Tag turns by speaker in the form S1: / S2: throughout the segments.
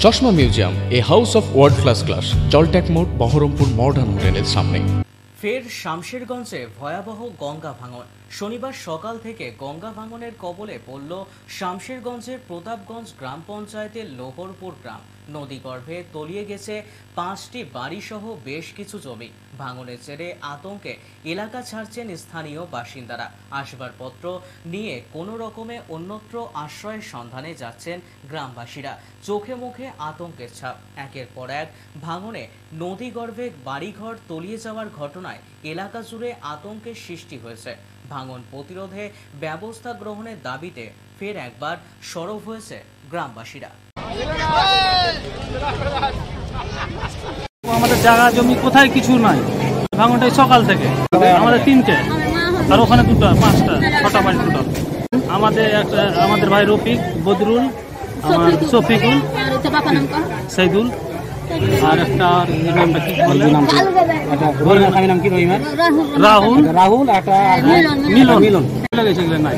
S1: চশমা museum, a house of world class, জলট্যাক মোড়, বহরমপুর মডার্ন হোটেলের সামনে।
S2: ফের শামশেরগঞ্জে ভয়াবহ গঙ্গা ভাঙন। শনিবার সকাল থেকে গঙ্গা ভাঙনের কবলে পড়ল শামশেরগঞ্জের প্রতাপগঞ্জ গ্রাম পঞ্চায়েতের লোহরপুর গ্রাম। নদীগর্ভে তলিয়ে গেছে 5টি বাড়িসহ বেশ কিছু জমি। ভাঙনের জেরে আতঙ্কে এলাকা ছাড়ছেন স্থানীয় বাসিন্দারা। আসবাবপত্র নিয়ে কোনো রকমে অন্যত্র আশ্রয়ের সন্ধানে যাচ্ছেন গ্রামবাসীরা। চোখে মুখে আতঙ্কের ছাপ। একের পর এক ভাঙনে নদীগর্ভে বাড়িঘর তলিয়ে যাওয়ার ঘটনায় এলাকা জুড়ে আতঙ্কের সৃষ্টি হয়েছে। ভাঙন প্রতিরোধে ব্যবস্থা গ্রহণের দাবিতে ফের একবার সরব হয়েছে গ্রামবাসীরা।
S3: আমাদের জায়গা জমি কোথায় কিছু নাই। ভাঙনটাই সকাল থেকে আমাদের 3টে, আর ওখানে 2টা 5টা 6টা বাড়ি টোটাল। আমাদের ভাই রফিক, বদরুল, আমার শফিকুল, সাইদুল, আর একটা নামটা কি বলে, নাম কি রাহুল, মিলন লেগেছে। নাই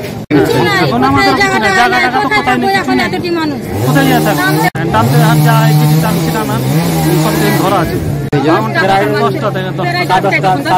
S3: এখন আমাদের জায়গাটা তো কোথায় নেই, কোথায় টানতে হাত যায় কিছু টানছি না, সব ধরা আছে 10টা থেকে 10টা।